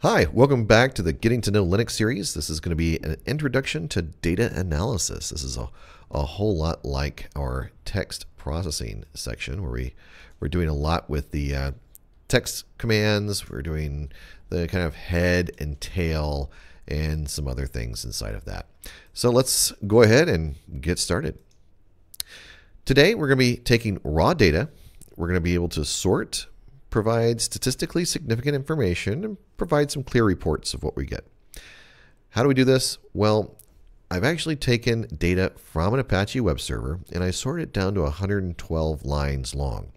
Hi, welcome back to the Getting to Know Linux series. This is going to be an introduction to data analysis. This is a whole lot like our text processing section where we're doing a lot with the text commands. We're doing the kind of head and tail and some other things inside of that. So let's go ahead and get started. Today we're going to be taking raw data. We're going to be able to sort, provide statistically significant information, and provide some clear reports of what we get. How do we do this? Well, I've actually taken data from an Apache web server and I sorted it down to 112 lines long.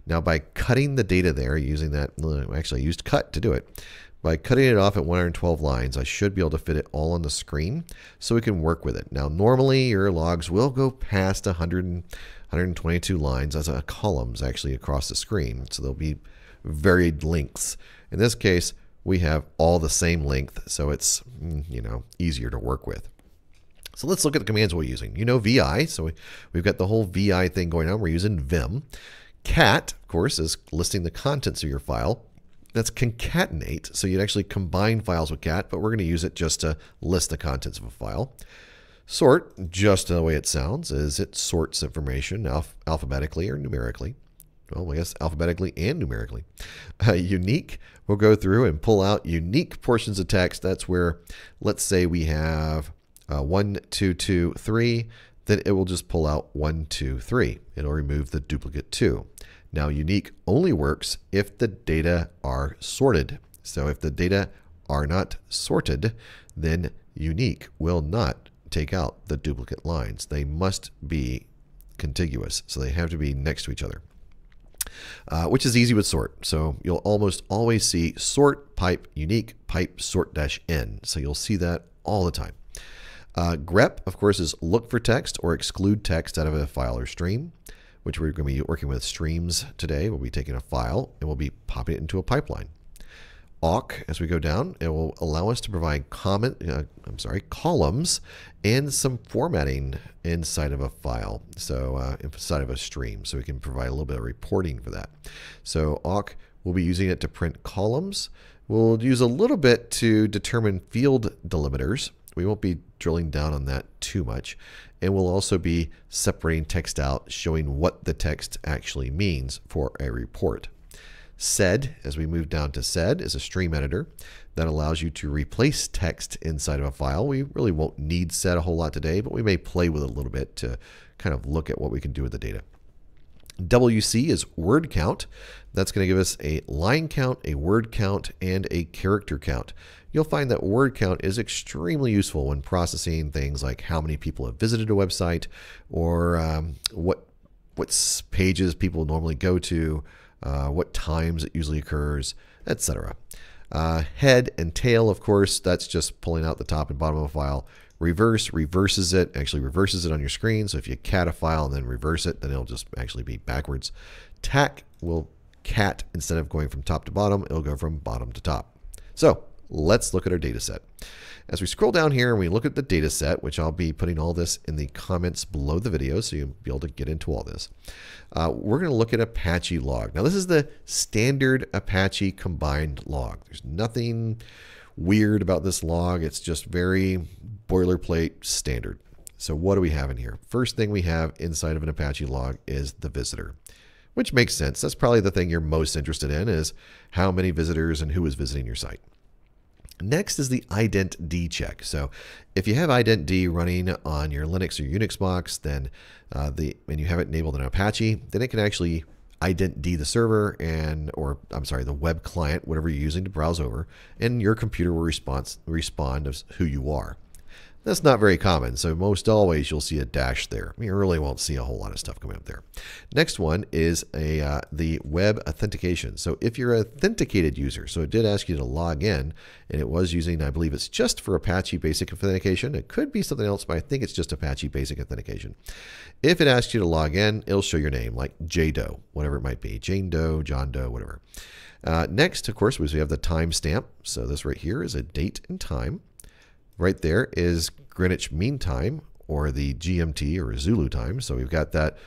Now by cutting the data there, using that, actually I used cut to do it. By cutting it off at 112 lines, I should be able to fit it all on the screen so we can work with it. Now normally your logs will go past 122 lines as columns actually across the screen. So there'll be varied lengths. In this case, we have all the same length, so it's easier to work with. So let's look at the commands we're using. You know VI, so we've got the whole VI thing going on. We're using vim. Cat, of course, is listing the contents of your file. That's concatenate, so you'd actually combine files with cat, but we're going to use it just to list the contents of a file. Sort, just the way it sounds, is it sorts information alphabetically or numerically. Well, I guess alphabetically and numerically. Unique, we'll go through and pull out unique portions of text. That's where, let's say we have 1, 2, 2, 3, then it will just pull out 1, 2, 3. It'll remove the duplicate 2. Now, unique only works if the data are sorted. So if the data are not sorted, then unique will not take out the duplicate lines. They must be contiguous, so they have to be next to each other. Which is easy with sort. So you'll almost always see sort pipe unique pipe sort -n. So you'll see that all the time. Grep, of course, is look for text or exclude text out of a file or stream, which we're going to be working with streams today. We'll be taking a file and we'll be popping it into a pipeline. Awk, as we go down, it will allow us to provide columns and some formatting inside of a file, so inside of a stream, so we can provide a little bit of reporting for that. So awk, we'll be using it to print columns. We'll use a little bit to determine field delimiters. We won't be drilling down on that too much. And we'll also be separating text out, showing what the text actually means for a report. Sed, as we move down to sed, is a stream editor that allows you to replace text inside of a file. We really won't need sed a whole lot today, but we may play with it a little bit to kind of look at what we can do with the data. WC is word count. That's going to give us a line count, a word count, and a character count. You'll find that word count is extremely useful when processing things like how many people have visited a website or what pages people normally go to, what times it usually occurs, etc. Head and tail, of course, that's just pulling out the top and bottom of a file. Reverse reverses it, actually reverses it on your screen. So if you cat a file and then reverse it, then it'll just actually be backwards. Tac will cat, instead of going from top to bottom, it'll go from bottom to top. So let's look at our data set. As we scroll down here and we look at the data set, which I'll be putting all this in the comments below the video so you'll be able to get into all this. We're going to look at Apache log. Now this is the standard Apache combined log. There's nothing weird about this log. It's just very boilerplate standard. So what do we have in here? First thing we have inside of an Apache log is the visitor, which makes sense. That's probably the thing you're most interested in, is how many visitors and who is visiting your site. Next is the ident-d check. So if you have ident-d running on your Linux or Unix box, then and you have it enabled in Apache, then it can actually ident-d the server the web client, whatever you're using to browse over, and your computer will respond as who you are. That's not very common, so most always you'll see a dash there. You really won't see a whole lot of stuff coming up there. Next one is the web authentication. So if you're an authenticated user, so it did ask you to log in, and it was using, I believe it's just for Apache Basic Authentication. It could be something else, but I think it's just Apache Basic Authentication. If it asks you to log in, it'll show your name, like JDoe, whatever it might be, Jane Doe, John Doe, whatever. Next, of course, we have the timestamp. So this right here is a date and time. Right there is Greenwich Mean Time, or the GMT or Zulu time. So we've got that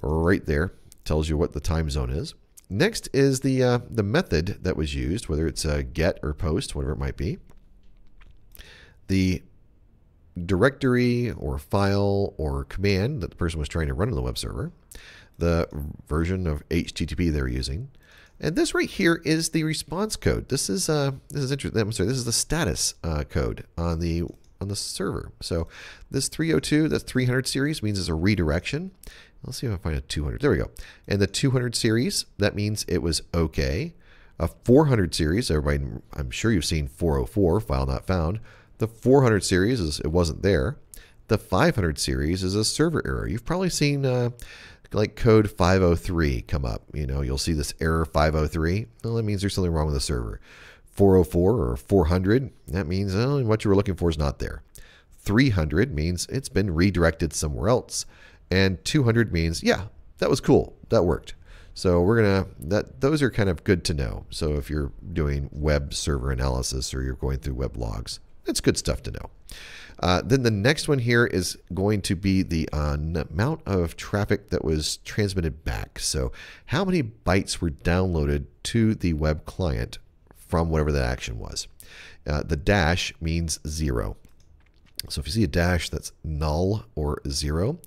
right there. Tells you what the time zone is. Next is the method that was used, whether it's a get or post, whatever it might be. The directory or file or command that the person was trying to run on the web server. The version of HTTP they're using. And this right here is the response code. This is interesting. I'm sorry, this is the status code on the server. So this 302, that's 300 series means it's a redirection. Let's see if I find a 200. There we go. And the 200 series, that means it was okay. A 400 series, everybody, I'm sure you've seen 404, file not found. The 400 series is it wasn't there. The 500 series is a server error. You've probably seen like code 503 come up. You know, you'll see this error 503. Well, that means there's something wrong with the server. 404 or 400, that means what you were looking for is not there. 300 means it's been redirected somewhere else. And 200 means, yeah, that was cool. That worked. So we're going to, those are kind of good to know. So if you're doing web server analysis or you're going through web logs, it's good stuff to know. Then the next one here is going to be the amount of traffic that was transmitted back. So how many bytes were downloaded to the web client from whatever that action was. The dash means 0. So if you see a dash that's null or 0,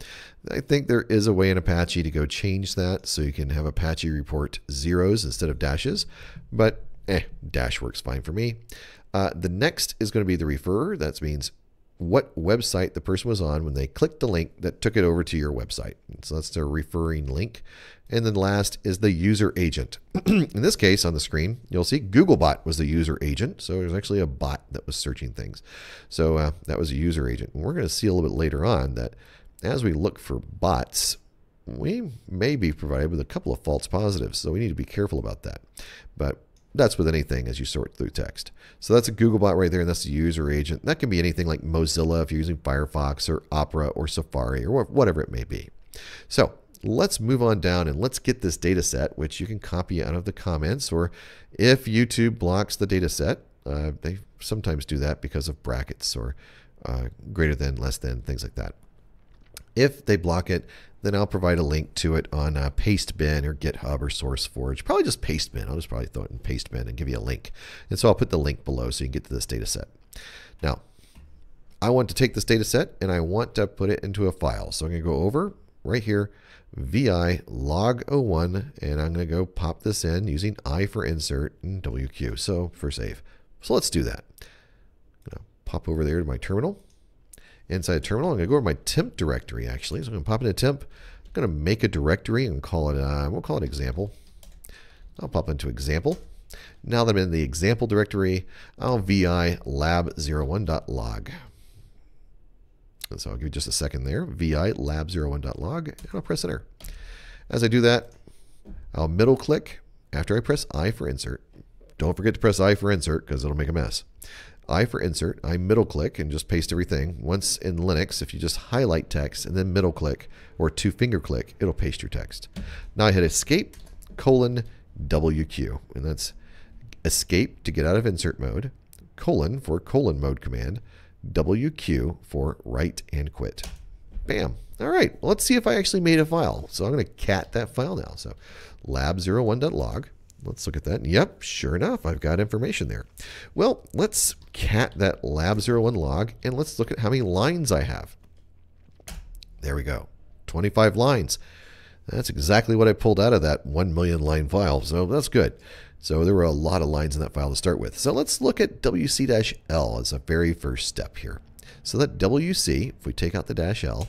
I think there is a way in Apache to go change that so you can have Apache report zeros instead of dashes, but dash works fine for me. The next is going to be the referrer. That means what website the person was on when they clicked the link that took it over to your website. So that's the referring link. And then last is the user agent. In this case on the screen, you'll see Googlebot was the user agent. So there's actually a bot that was searching things. So that was a user agent. And we're going to see a little bit later on that as we look for bots, we may be provided with a couple of false positives. So we need to be careful about that. But that's with anything as you sort through text. So that's a Googlebot right there, and that's the user agent. That can be anything like Mozilla if you're using Firefox or Opera or Safari or whatever it may be. So let's move on down and let's get this data set, which you can copy out of the comments, or if YouTube blocks the data set, they sometimes do that because of brackets or greater than, less than, things like that. If they block it, then I'll provide a link to it on Pastebin or GitHub or SourceForge. Probably just Pastebin. I'll just probably throw it in Pastebin and give you a link. And so I'll put the link below so you can get to this data set. Now, I want to take this data set and I want to put it into a file. So I'm going to go over right here, vi log01, and I'm going to go pop this in using I for insert and WQ. So for save. So let's do that. I'm going to pop over there to my terminal. Inside the terminal, I'm going to go over my temp directory actually. So I'm going to pop into temp. I'm going to make a directory and call it, we'll call it example. I'll pop into example. Now that I'm in the example directory, I'll vi lab01.log. And so I'll give you just a second there, vi lab01.log, and I'll press enter. As I do that, I'll middle click after I press I for insert. Don't forget to press I for insert because it'll make a mess. I for insert, I middle click and just paste everything. Once in Linux, if you just highlight text and then middle click or 2-finger click, it'll paste your text. Now I hit escape, WQ, and that's escape to get out of insert mode, colon for colon mode command, WQ for write and quit. Bam. All right, well, let's see if I actually made a file. So I'm going to cat that file now. So lab01.log. Let's look at that. Yep, sure enough, I've got information there. Well, let's cat that lab01 log and let's look at how many lines I have. There we go. 25 lines. That's exactly what I pulled out of that 1 million line file. So that's good. So there were a lot of lines in that file to start with. So let's look at WC-L as a very first step here. So that WC, if we take out the -L,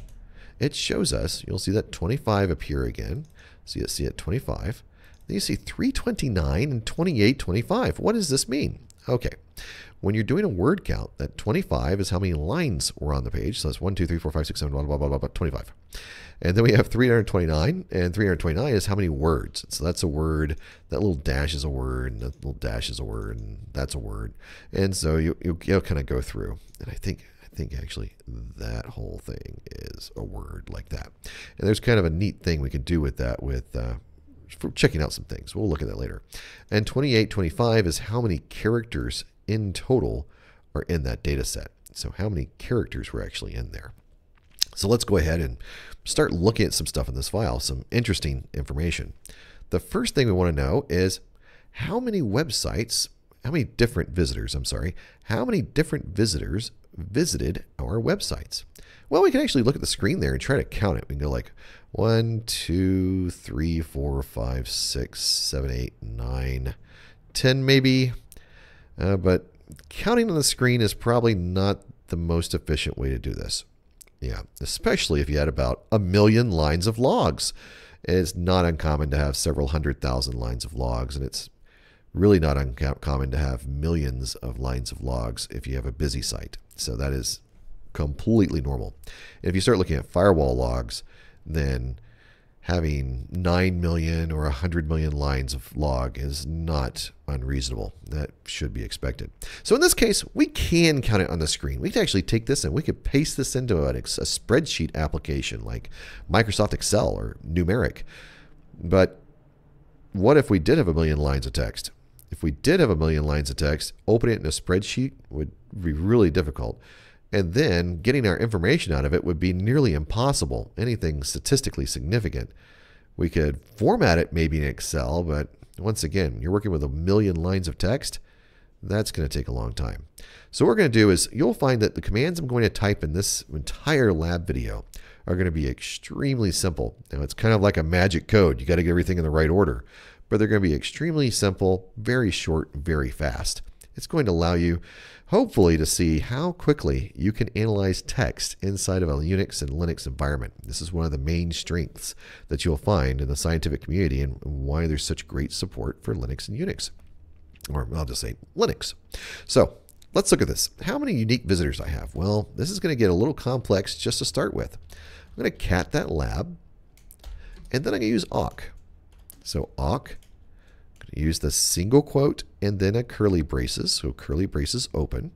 it shows us, you'll see that 25 appear again. So you see it 25. Then you see 329 and 2825. What does this mean? Okay, when you're doing a word count, that 25 is how many lines were on the page. So that's 1, 2, 3, 4, 5, 6, 7, blah, blah, blah, blah, blah, 25. And then we have 329, and 329 is how many words. So that's a word. That little dash is a word, and that little dash is a word, and that's a word. And so you'll kind of go through. And I think actually that whole thing is a word like that. And there's kind of a neat thing we can do with that for checking out some things. We'll look at that later. And 2825 is how many characters in total are in that data set. So how many characters were actually in there. So let's go ahead and start looking at some stuff in this file, some interesting information. the first thing we want to know is how many different visitors visited our websites. Well, we can actually look at the screen there and try to count it. We can go like 1, 2, 3, 4, 5, 6, 7, 8, 9, 10 maybe. But counting on the screen is probably not the most efficient way to do this. Yeah, especially if you had about 1 million lines of logs. It's not uncommon to have several 100,000 lines of logs, and it's really not uncommon to have millions of lines of logs if you have a busy site. So that is completely normal. And if you start looking at firewall logs, then having 9 million or 100 million lines of log is not unreasonable. That should be expected. So in this case, we can count it on the screen. We can actually take this and we could paste this into a spreadsheet application like Microsoft Excel or Numeric. But what if we did have 1 million lines of text? If we did have 1 million lines of text, opening it in a spreadsheet would be really difficult. And then getting our information out of it would be nearly impossible, anything statistically significant. We could format it maybe in Excel, but once again, you're working with 1 million lines of text, that's going to take a long time. So what we're going to do is you'll find that the commands I'm going to type in this entire lab video are going to be extremely simple. Now it's kind of like a magic code. You got to get everything in the right order, but they're going to be extremely simple, very short, very fast. It's going to allow you, hopefully, to see how quickly you can analyze text inside of a Unix and Linux environment. This is one of the main strengths that you'll find in the scientific community and why there's such great support for Linux and Unix. Or I'll just say Linux. So let's look at this. How many unique visitors I have? Well, this is going to get a little complex just to start with. I'm going to cat that lab, and then I'm going to use awk. So awk. Use the single quote and then a curly braces. So curly braces open.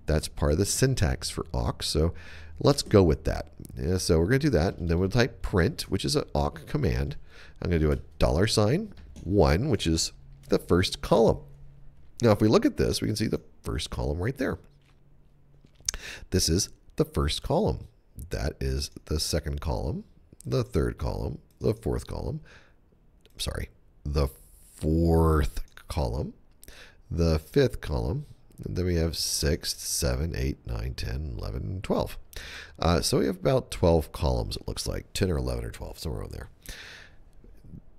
That's part of the syntax for awk. So let's go with that. Yeah, so we're going to do that. And then we'll type print, which is an awk command. I'm going to do a $1, which is the first column. Now, if we look at this, we can see the first column right there. This is the first column. That is the second column, the third column, the fourth column. Sorry, the fourth column, the fifth column, and then we have 6, 7, 8, 9, 10, 11, 12. So we have about 12 columns, it looks like, 10 or 11 or 12, somewhere around there.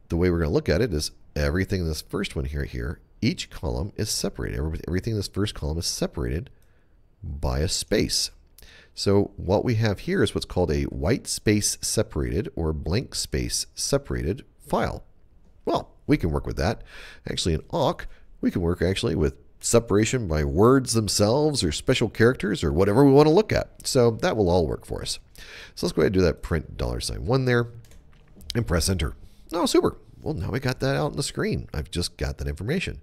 The way we're going to look at it is everything in this first one here, each column is separated. Everything in this first column is separated by a space. So what we have here is what's called a white space separated or blank space separated file. Well, we can work with that. Actually, in awk, we can work actually with separation by words themselves or special characters or whatever we want to look at. So that will all work for us. So let's go ahead and do that print $1 there and press enter. Oh, super. Well, now we got that out on the screen. I've just got that information.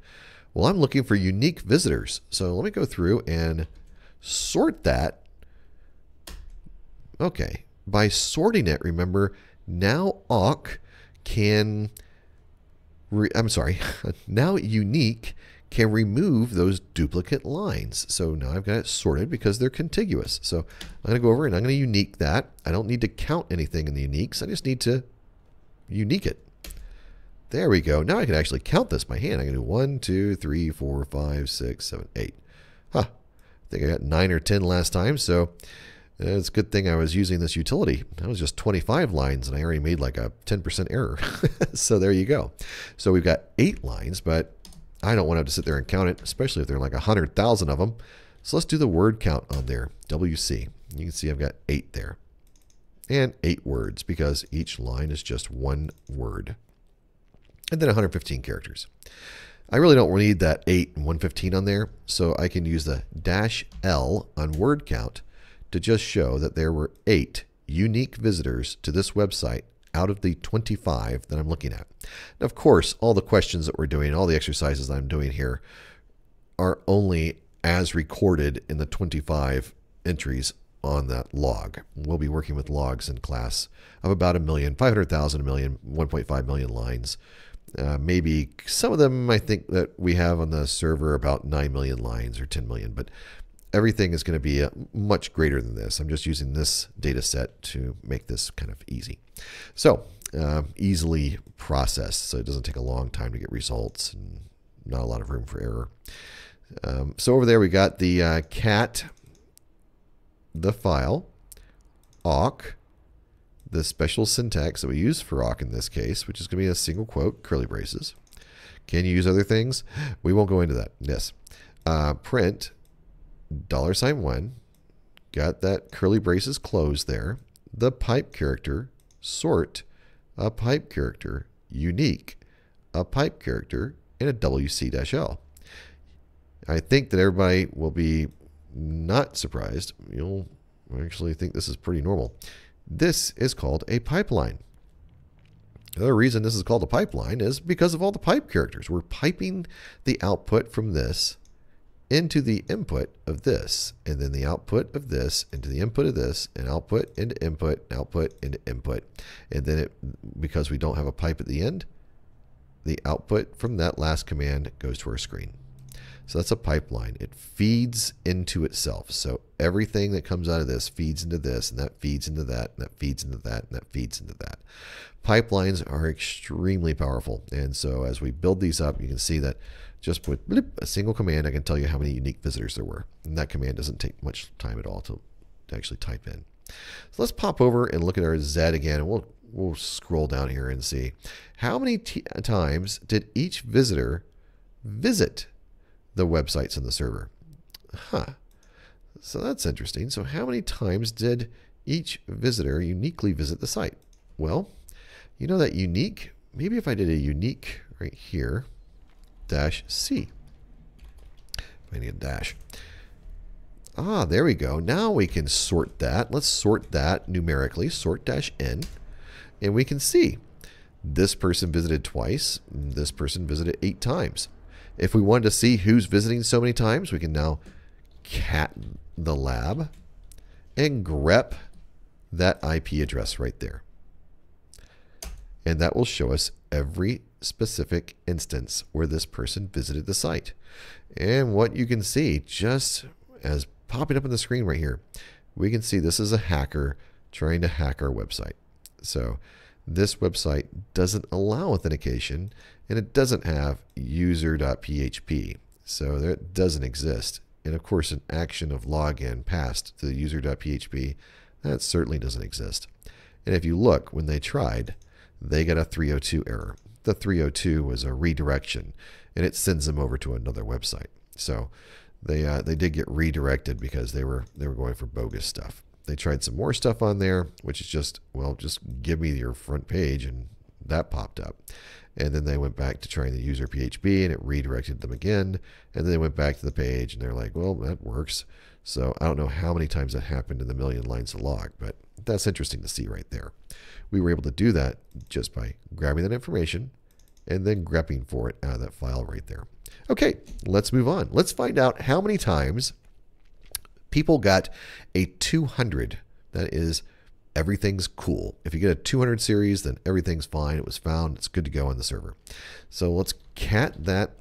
Well, I'm looking for unique visitors. So let me go through and sort that. Okay. By sorting it, remember, now awk can... now unique can remove those duplicate lines. So now I've got it sorted because they're contiguous. So I'm going to go over and I'm going to unique that. I don't need to count anything in the uniques. I just need to unique it. There we go. Now I can actually count this by hand. I can do 1, 2, 3, 4, 5, 6, 7, 8. Huh. I think I got 9 or 10 last time. So it's a good thing I was using this utility. That was just 25 lines, and I already made like a 10% error. So there you go. So we've got 8 lines, but I don't want to have to sit there and count it, especially if there are like 100,000 of them. So let's do the word count on there, WC. You can see I've got 8 there. And 8 words, because each line is just 1 word. And then 115 characters. I really don't need that 8 and 115 on there, so I can use the -L on word count to just show that there were 8 unique visitors to this website out of the 25 that I'm looking at. Now, of course, all the questions that we're doing, all the exercises that I'm doing here are only as recorded in the 25 entries on that log. We'll be working with logs in class of about 1 million, 500,000, 1 million, 1.5 million lines. Maybe some of them I think that we have on the server about 9 million lines or 10 million, but everything is going to be much greater than this. I'm just using this data set to make this kind of easy. So easily processed, so it doesn't take a long time to get results and not a lot of room for error. So over there we got the cat, the file, awk, the special syntax that we use for awk in this case, which is going to be a single quote, curly braces. Can you use other things? We won't go into that. Yes. Print $1, got that curly braces closed there, the pipe character, sort, a pipe character, unique, a pipe character, and a wc-l. I think that everybody will be not surprised. You'll actually think this is pretty normal. This is called a pipeline. The reason this is called a pipeline is because of all the pipe characters. We're piping the output from this into the input of this, and then the output of this into the input of this, and output into input, output into input. And then because we don't have a pipe at the end, the output from that last command goes to our screen. So that's a pipeline. It feeds into itself. So everything that comes out of this feeds into this, and that feeds into that, and that feeds into that, and that feeds into that. Pipelines are extremely powerful. And so as we build these up, you can see that just with a single command, I can tell you how many unique visitors there were. And that command doesn't take much time at all to actually type in. So let's pop over and look at our Z again, and we'll scroll down here and see how many times did each visitor visit the websites in the server. So that's interesting. So how many times did each visitor uniquely visit the site? Well, you know that unique, maybe if I did a unique right here, -c. I need a dash. There we go. Now we can sort that. Let's sort that numerically, sort -n, and we can see this person visited twice, this person visited 8 times. If we wanted to see who's visiting so many times, we can now cat the lab and grep that IP address right there. And that will show us every specific instance where this person visited the site. And what you can see, just as popping up on the screen right here, we can see this is a hacker trying to hack our website. So this website doesn't allow authentication, and it doesn't have user.php. So that doesn't exist. And of course, an action of login passed to the user.php, that certainly doesn't exist. And if you look, when they tried, they got a 302 error. The 302 was a redirection, and it sends them over to another website. So they did get redirected because they were going for bogus stuff. They tried some more stuff on there, which is just, well, just give me your front page, and that popped up. And then they went back to trying the user PHP, and it redirected them again. And then they went back to the page, and they're like, well, that works. So I don't know how many times that happened in the million lines of log, but that's interesting to see right there. We were able to do that just by grabbing that information and then grepping for it out of that file right there. Okay, let's move on. Let's find out how many times people got a 200. That is, everything's cool. If you get a 200 series, then everything's fine. It was found. It's good to go on the server. So let's cat that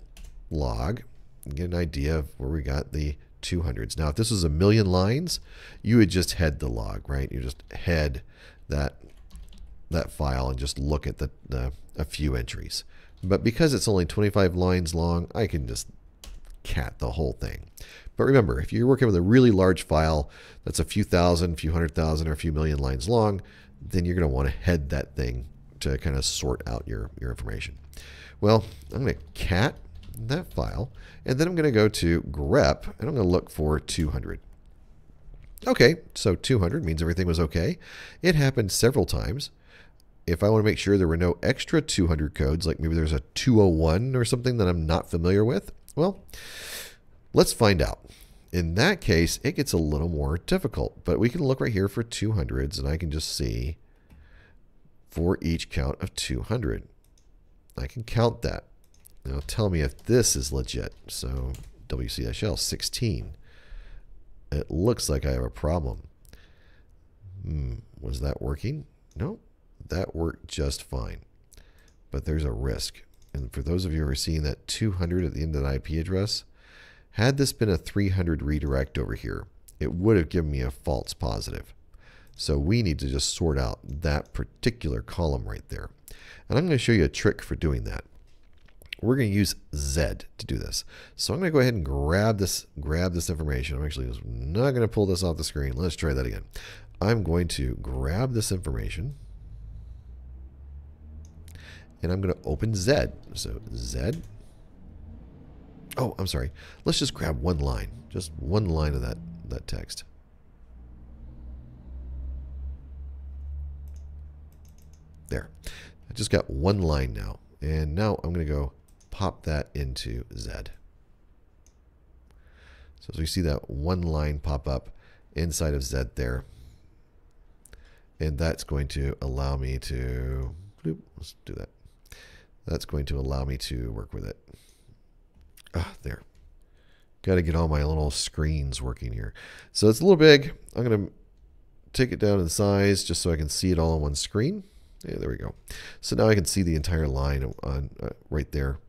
log and get an idea of where we got the 200s. Now, if this was a million lines, you would just head the log, right? You just head that file and just look at a few entries. But because it's only 25 lines long, I can just cat the whole thing. But remember, if you're working with a really large file that's a few thousand, few 100,000, or a few million lines long, then you're going to want to head that thing to kind of sort out your information. Well, I'm going to cat that file, and then I'm going to go to grep, and I'm going to look for 200. Okay, so 200 means everything was okay. It happened several times. If I want to make sure there were no extra 200 codes, like maybe there's a 201 or something that I'm not familiar with, well, let's find out. In that case, it gets a little more difficult, but we can look right here for 200s, and I can just see for each count of 200. I can count that. Now tell me if this is legit. So wc-l 16. It looks like I have a problem. Was that working? No, that worked just fine. But there's a risk. And for those of you who are seeing that 200 at the end of the IP address, had this been a 300 redirect over here, it would have given me a false positive. So we need to just sort out that particular column right there. And I'm going to show you a trick for doing that. We're going to use Z to do this. So I'm going to go ahead and grab this information. I'm actually not going to pull this off the screen. Let's try that again. I'm going to grab this information, and I'm going to open Z. So Z. Oh, I'm sorry. Let's just grab one line. Just one line of that text. There. I just got one line now. And now I'm going to go pop that into Z. So as we see that one line pop up inside of Z there. And that's going to allow me to, let's do that. That's going to allow me to work with it. There. Got to get all my little screens working here. So it's a little big. I'm going to take it down in size just so I can see it all on one screen. Yeah, there we go. So now I can see the entire line on right there.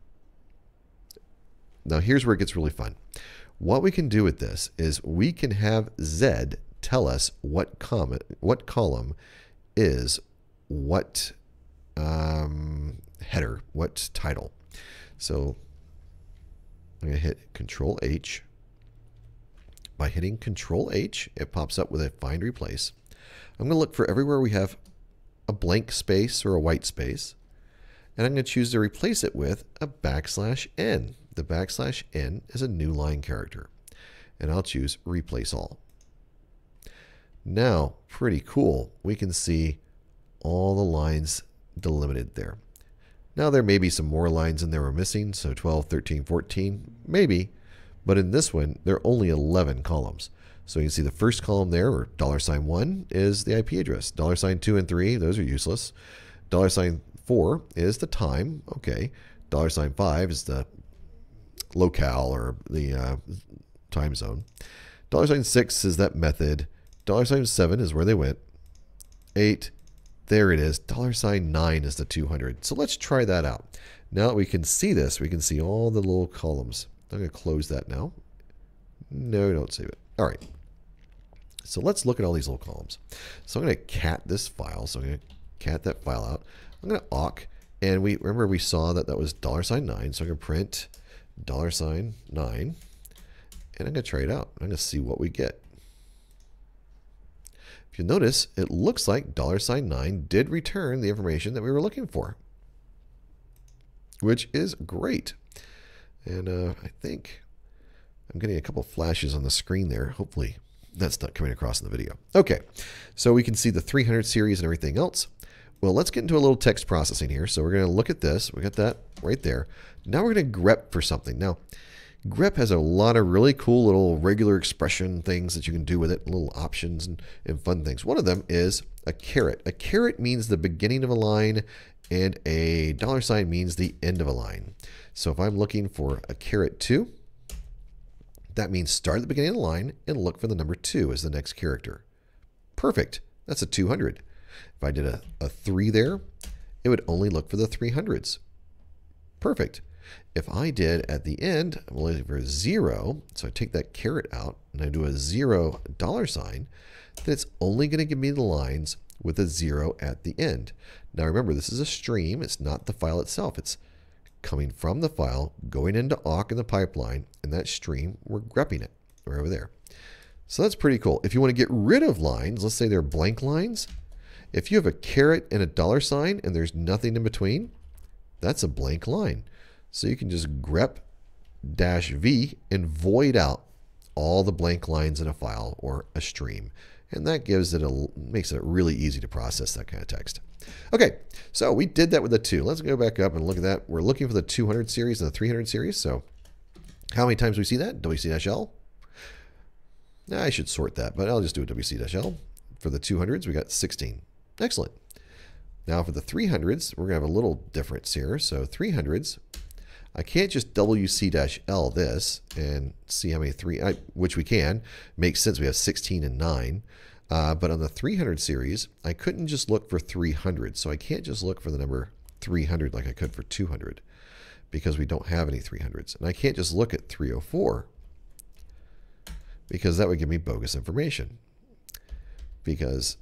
Now here's where it gets really fun. What we can do with this is we can have Z tell us what column is what header, what title. So I'm going to hit Control H. By hitting Control H, it pops up with a find replace. I'm going to look for everywhere we have a blank space or a white space, and I'm going to choose to replace it with a \n. The \n is a new line character, and I'll choose Replace All. Now, pretty cool, we can see all the lines delimited there. Now there may be some more lines in there we're missing, so 12, 13, 14, maybe, but in this one there are only 11 columns. So you can see the first column there, or $1, is the IP address. $2 and 3, those are useless. $4 is the time, okay. $5 is the locale or the time zone. $6 is that method. $7 is where they went. 8, there it is. $9 is the 200. So let's try that out. Now that we can see this, we can see all the little columns. I'm going to close that now. No, don't save it. All right. So let's look at all these little columns. So I'm going to cat this file. So I'm going to cat that file out. I'm going to awk. And remember we saw that was $9. So I'm going to print $9. And I'm going to try it out. I'm going to see what we get. If you notice, it looks like $9 did return the information that we were looking for, which is great. And I think I'm getting a couple flashes on the screen there. Hopefully that's not coming across in the video. Okay, so we can see the 300 series and everything else. Well, let's get into a little text processing here. So we're going to look at this. We got that right there. Now we're going to grep for something. Now, grep has a lot of really cool little regular expression things that you can do with it, little options and fun things. One of them is a caret. A caret means the beginning of a line, and a $sign means the end of a line. So if I'm looking for a caret 2, that means start at the beginning of the line and look for the number 2 as the next character. Perfect. That's a 200. If I did a 3 there, it would only look for the 300s. Perfect. If I did at the end, I'm looking for 0, so I take that caret out and I do a $0, then it's only going to give me the lines with a 0 at the end. Now remember, this is a stream. It's not the file itself. It's coming from the file, going into awk in the pipeline, and that stream, we're grepping it right over there. So that's pretty cool. If you want to get rid of lines, let's say they're blank lines, if you have a caret and a $sign and there's nothing in between, that's a blank line. So you can just grep -v and void out all the blank lines in a file or a stream. And that makes it really easy to process that kind of text. Okay, so we did that with the 2. Let's go back up and look at that. We're looking for the 200 series and the 300 series. So how many times do we see that? WC-L? I should sort that, but I'll just do a WC-L. For the 200s, we got 16. Excellent. Now for the 300s, we're going to have a little difference here. So 300s, I can't just WC-L this and see how many which we can. Makes sense. We have 16 and 9. But on the 300 series, I couldn't just look for 300. So I can't just look for the number 300 like I could for 200 because we don't have any 300s. And I can't just look at 304 because that would give me bogus information. Because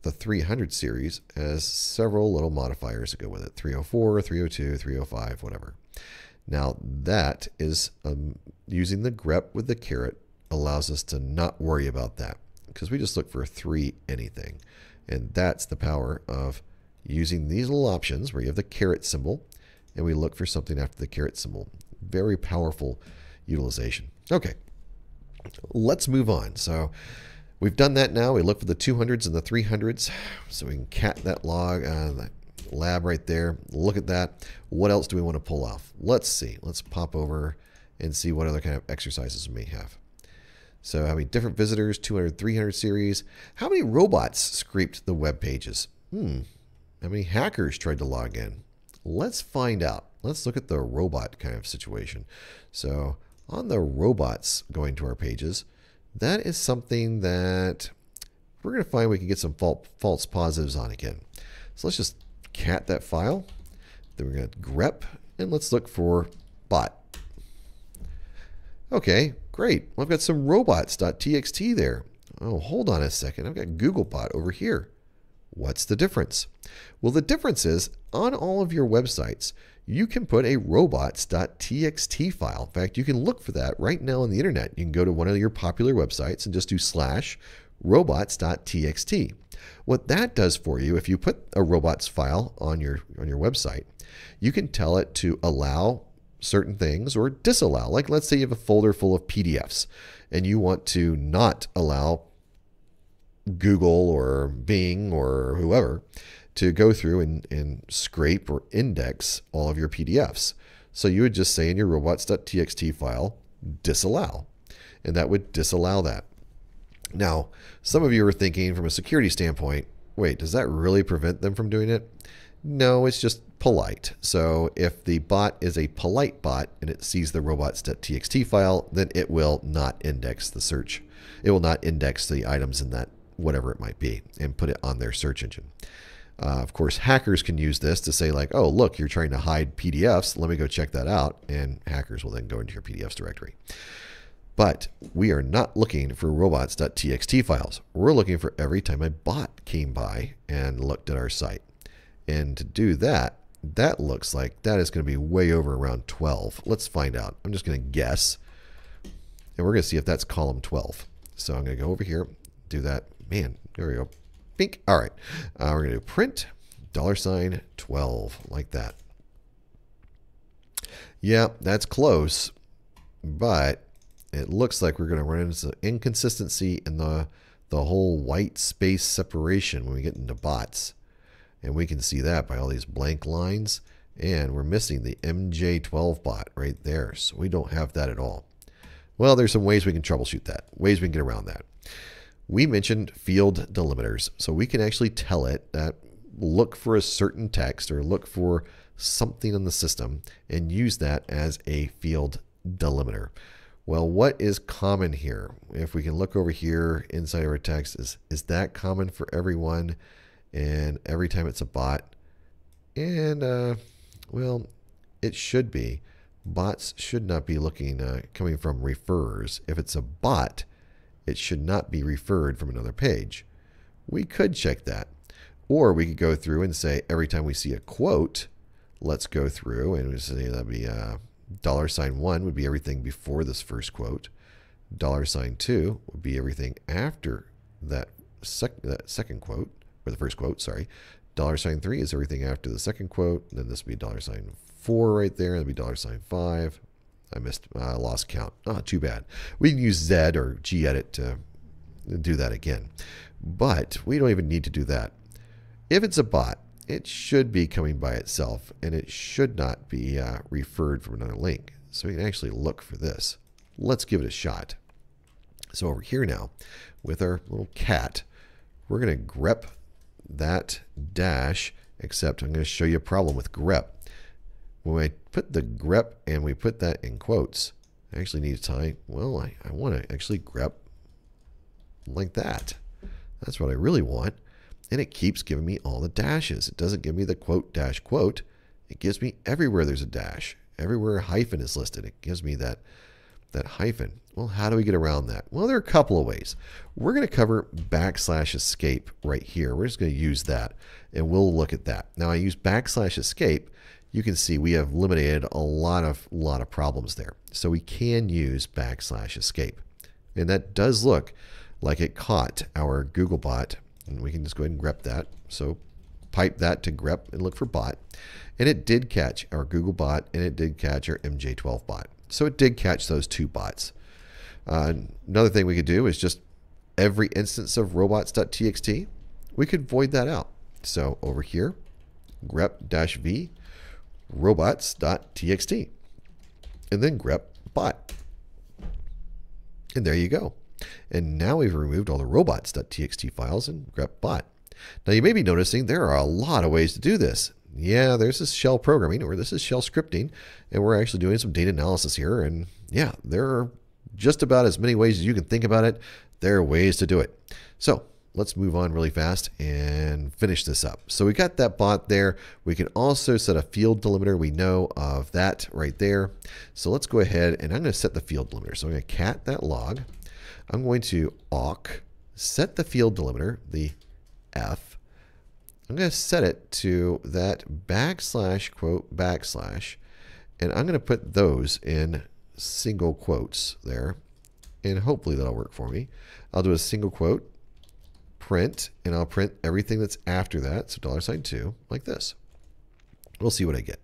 the 300 series has several little modifiers that go with it. 304, 302, 305, whatever. Now that is using the grep with the caret allows us to not worry about that because we just look for 3 anything. And that's the power of using these little options where you have the caret symbol and we look for something after the caret symbol. Very powerful utilization. Okay, let's move on. So we've done that now. We look for the 200s and the 300s. So we can cat that log, that lab right there. Look at that. What else do we want to pull off? Let's see. Let's pop over and see what other kind of exercises we may have. So how many different visitors, 200, 300 series. How many robots scraped the web pages? How many hackers tried to log in? Let's find out. Let's look at the robot kind of situation. So on the robots going to our pages, that is something that we're going to find we can get some false positives on again. So let's just cat that file. Then we're going to grep, and let's look for bot. Okay, great. Well, I've got some robots.txt there. Oh, hold on a second. I've got Googlebot over here. What's the difference? Well, the difference is on all of your websites, you can put a robots.txt file. In fact, you can look for that right now on the internet. You can go to one of your popular websites and just do /robots.txt. What that does for you, if you put a robots file on your website, you can tell it to allow certain things or disallow. Like let's say you have a folder full of PDFs and you want to not allow Google or Bing or whoever to go through and scrape or index all of your PDFs. So you would just say in your robots.txt file, disallow, and that would disallow that. Now, some of you are thinking from a security standpoint, wait, does that really prevent them from doing it? No, it's just polite. So if the bot is a polite bot and it sees the robots.txt file, then it will not index the search. It will not index the items in that, whatever it might be, and put it on their search engine. Of course, hackers can use this to say like, oh, look, you're trying to hide PDFs. Let me go check that out. And hackers will then go into your PDFs directory. But we are not looking for robots.txt files. We're looking for every time a bot came by and looked at our site. And to do that, that looks like that is going to be way over around 12. Let's find out. I'm just going to guess. And we're going to see if that's column 12. So I'm going to go over here, do that. Man, there we go. Pink. All right. We're going to do print $12 like that. Yeah, that's close. But it looks like we're going to run into inconsistency in the whole white space separation when we get into bots. And we can see that by all these blank lines. And we're missing the MJ12 bot right there. So we don't have that at all. Well, there's some ways we can troubleshoot that, ways we can get around that. We mentioned field delimiters. So we can actually tell it that look for a certain text or look for something in the system and use that as a field delimiter. Well, what is common here? If we can look over here inside of our text, is that common for everyone? And every time it's a bot? And, well, it should be. Bots should not be looking, coming from refers. If it's a bot, it should not be referred from another page. We could check that. Or we could go through and say every time we see a quote, let's go through and we say that'd be $1 would be everything before this first quote. $2 would be everything after that second quote, or the first quote, sorry. $3 is everything after the second quote. Then this would be $4 right there. That'd be $5. I lost count. Oh, too bad. We can use Z or gedit to do that again. But we don't even need to do that. If it's a bot, it should be coming by itself, and it should not be referred from another link. So we can actually look for this. Let's give it a shot. So over here now, with our little cat, we're going to grep that dash, except I'm going to show you a problem with grep. When I put the grep and we put that in quotes, I actually need to type, well, I want to actually grep like that. That's what I really want. And it keeps giving me all the dashes. It doesn't give me the quote dash quote. It gives me everywhere there's a dash. Everywhere a hyphen is listed. It gives me that that hyphen. Well, how do we get around that? Well, there are a couple of ways. We're going to cover backslash escape right here. We're just going to use that, and we'll look at that. Now, I use backslash escape. You can see we have eliminated a lot of problems there. So we can use backslash escape. And that does look like it caught our Googlebot. And we can just go ahead and grep that. So pipe that to grep and look for bot. And it did catch our Googlebot, and it did catch our MJ12 bot. So it did catch those two bots. Another thing we could do is just every instance of robots.txt, we could void that out. So over here, grep-v robots.txt, and then grep bot. And there you go. And now we've removed all the robots.txt files and grep bot. Now you may be noticing there are a lot of ways to do this. Yeah, there's this shell programming, or this is shell scripting, and we're actually doing some data analysis here. And yeah, there are just about as many ways as you can think about it. There are ways to do it. So let's move on really fast and finish this up. So we got that bot there. We can also set a field delimiter. We know of that right there. So let's go ahead, and I'm going to set the field delimiter. So I'm going to cat that log. I'm going to awk set the field delimiter, the F. I'm going to set it to that backslash quote backslash, and I'm going to put those in single quotes there, and hopefully that'll work for me. I'll do a single quote, print, and I'll print everything that's after that, so $2, like this. We'll see what I get.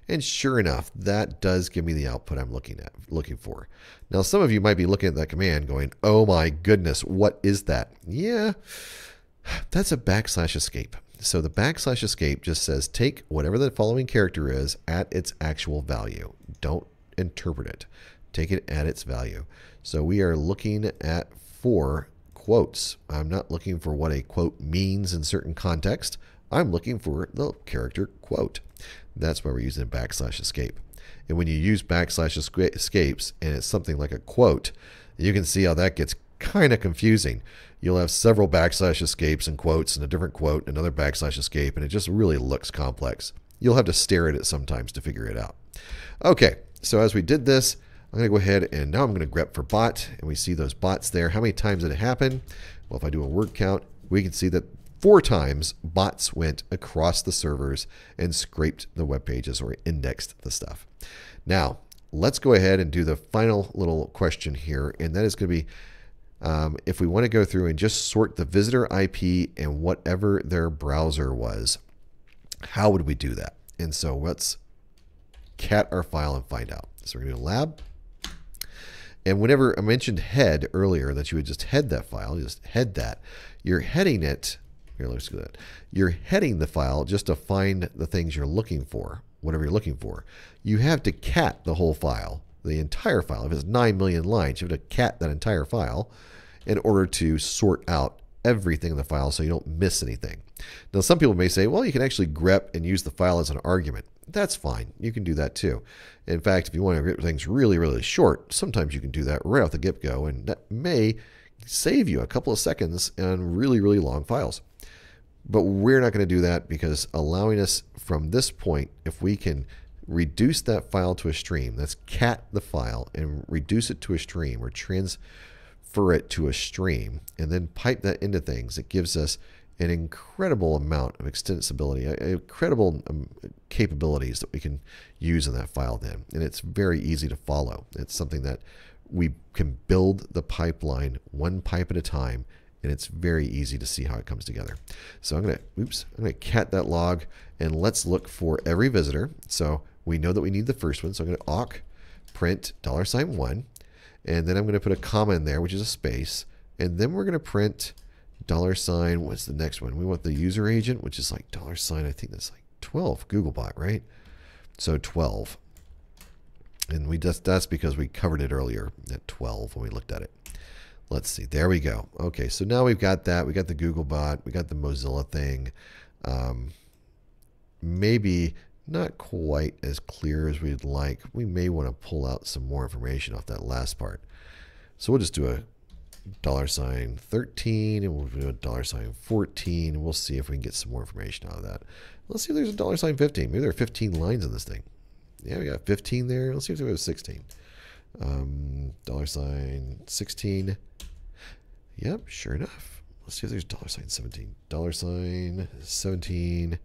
And sure enough, that does give me the output I'm looking for. Now, some of you might be looking at that command going, oh my goodness, what is that? Yeah, that's a backslash escape. So the backslash escape just says take whatever the following character is at its actual value. Don't interpret it. Take it at its value. So we are looking at 4 quotes. I'm not looking for what a quote means in certain context. I'm looking for the character quote. That's why we're using a backslash escape. And when you use backslash escapes and it's something like a quote, you can see how that gets kind of confusing. You'll have several backslash escapes and quotes and a different quote, another backslash escape, and it just really looks complex. You'll have to stare at it sometimes to figure it out. Okay, so as we did this, I'm going to go ahead and now I'm going to grep for bot, and we see those bots there. How many times did it happen? Well, if I do a word count, we can see that 4 times bots went across the servers and scraped the web pages or indexed the stuff. Now, let's go ahead and do the final little question here, and that is going to be if we want to go through and just sort the visitor IP and whatever their browser was, how would we do that? And so let's cat our file and find out. So we're going to do lab. And whenever I mentioned head earlier, that you would just head that file, you just head that. You're heading it. Here, let's do that. You're heading the file just to find the things you're looking for, whatever you're looking for. You have to cat the whole file, the entire file. If it's 9 million lines, you have to cat that entire file in order to sort out everything in the file so you don't miss anything. Now, some people may say, well, you can actually grep and use the file as an argument. That's fine. You can do that too. In fact, if you want to get things really, really short, sometimes you can do that right off the get-go, and that may save you a couple of seconds on really, really long files. But we're not going to do that because allowing us from this point, if we can reduce that file to a stream, let's cat the file and reduce it to a stream or transfer it to a stream and then pipe that into things, it gives us an incredible amount of extensibility, incredible capabilities that we can use in that file then. And it's very easy to follow. It's something that we can build the pipeline one pipe at a time, and it's very easy to see how it comes together. So I'm going to cat that log, and let's look for every visitor. So we know that we need the first one. So I'm going to awk print $1, and then I'm going to put a comma in there, which is a space, and then we're going to print $, what's the next one? We want the user agent, which is like $, I think that's like 12, Googlebot, right? So 12. And that's because we covered it earlier at 12 when we looked at it. Let's see, there we go. Okay, so now we've got that. We got the Googlebot, we got the Mozilla thing. Maybe not quite as clear as we'd like. We may want to pull out some more information off that last part. So we'll just do a $13, and we'll do a $14, and we'll see if we can get some more information out of that. Let's see if there's a $15. Maybe there are 15 lines in this thing. Yeah, we got 15 there. Let's see if we have 16. $16. Yep, sure enough. Let's see if there's $17. $17.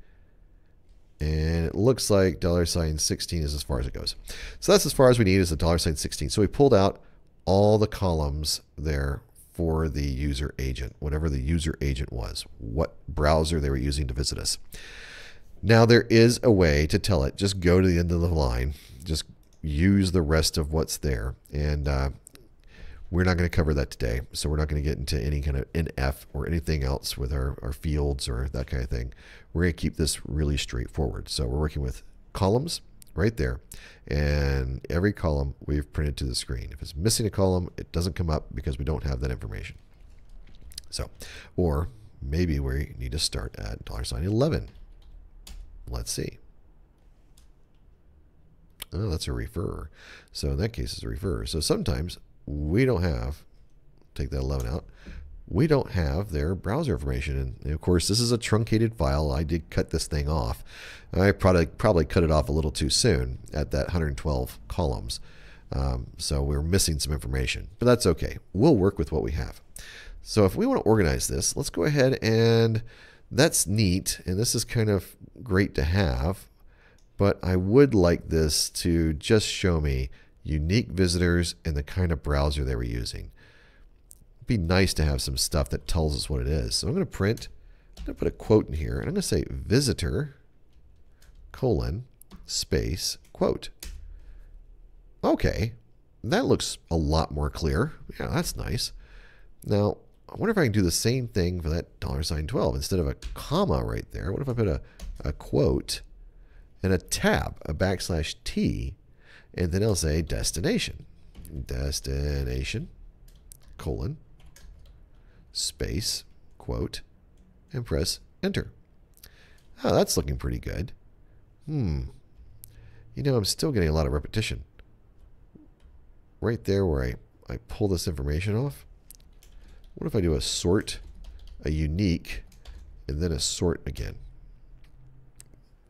And it looks like $16 is as far as it goes. So that's as far as we need is the $16. So we pulled out all the columns there for the user agent, whatever the user agent was, what browser they were using to visit us. Now there is a way to tell it, just go to the end of the line, just use the rest of what's there. And we're not going to cover that today. So we're not going to get into any kind of NF or anything else with our fields or that kind of thing. We're going to keep this really straightforward. So we're working with columns right there. And every column we've printed to the screen. If it's missing a column, it doesn't come up because we don't have that information. So, or maybe we need to start at $11. Let's see. Oh, that's a refer. So in that case, it's a refer. So sometimes we don't have, take that 11 out, we don't have their browser information. And of course, this is a truncated file. I did cut this thing off. I probably cut it off a little too soon at that 112 columns. So we're missing some information, but that's okay. We'll work with what we have. So if we want to organize this, let's go ahead and that's neat. And this is kind of great to have, but I would like this to just show me unique visitors and the kind of browser they were using. It'd be nice to have some stuff that tells us what it is. So I'm going to print, I'm going to put a quote in here, and I'm going to say visitor, colon, space, quote. Okay, that looks a lot more clear. Yeah, that's nice. Now, I wonder if I can do the same thing for that $12. Instead of a comma right there, what if I put a quote and a tab, a backslash T, and then I'll say destination. Destination, colon, space, quote, and press enter. Oh, that's looking pretty good. You know, I'm still getting a lot of repetition. Right there where I pull this information off. What if I do a sort, a unique, and then a sort again?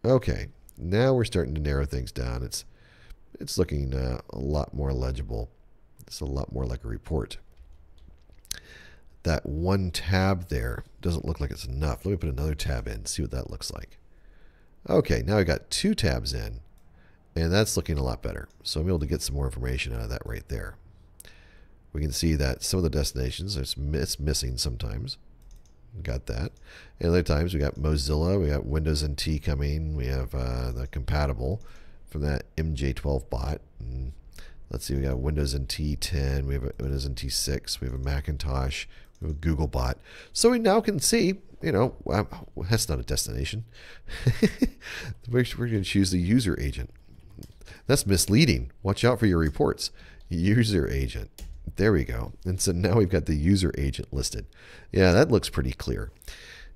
Okay, now we're starting to narrow things down. It's looking a lot more legible. It's a lot more like a report. That one tab there doesn't look like it's enough. Let me put another tab in, see what that looks like. Okay, now I got 2 tabs in, and that's looking a lot better. So I'm able to get some more information out of that right there. We can see that some of the destinations, it's missing sometimes. Got that. And other times we got Mozilla, we got Windows NT coming, we have the compatible from that MJ12 bot. And let's see, we got Windows NT 10, we have a Windows NT 6, we have a Macintosh, we have a Googlebot. So we now can see, you know, that's not a destination. We're going to choose the user agent. That's misleading. Watch out for your reports. User agent. There we go. And so now we've got the user agent listed. Yeah, that looks pretty clear.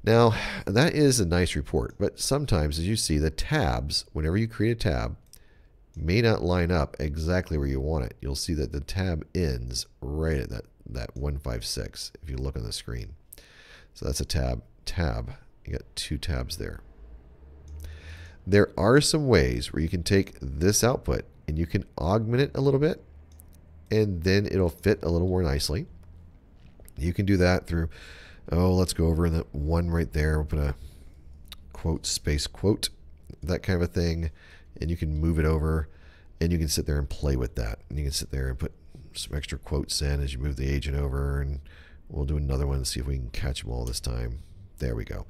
Now, that is a nice report, but sometimes, as you see, the tabs, whenever you create a tab, may not line up exactly where you want it. You'll see that the tab ends right at that 156 if you look on the screen. So that's a tab. You got 2 tabs there. There are some ways where you can take this output and you can augment it a little bit, and then it'll fit a little more nicely. You can do that through, let's go over in that one right there. We'll put a quote, space, quote, that kind of a thing. And you can move it over, and you can sit there and play with that. And you can sit there and put some extra quotes in as you move the agent over, and we'll do another one and see if we can catch them all this time. There we go.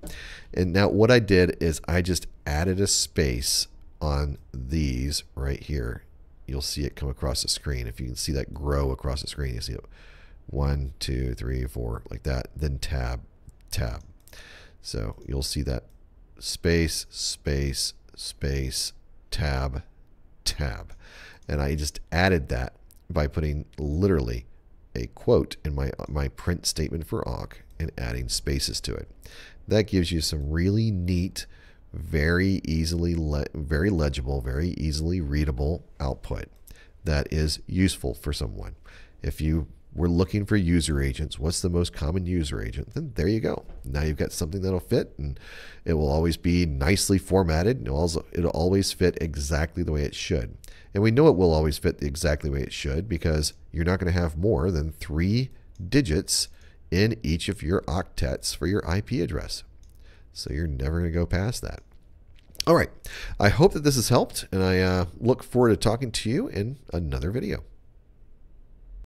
And now what I did is I just added a space on these right here. You'll see it come across the screen. If you can see that grow across the screen, you see it 1, 2, 3, 4, like that. Then tab, tab. So you'll see that space, space, space, tab, tab. And I just added that by putting literally a quote in my print statement for awk and adding spaces to it. That gives you some really neat, very easily, very legible, very easily readable output that is useful for someone. If you we're looking for user agents. What's the most common user agent? Then there you go. Now you've got something that'll fit, and it will always be nicely formatted. It'll always fit exactly the way it should. And we know it will always fit exactly the way it should because you're not going to have more than 3 digits in each of your octets for your IP address. So you're never going to go past that. All right. I hope that this has helped, and I look forward to talking to you in another video.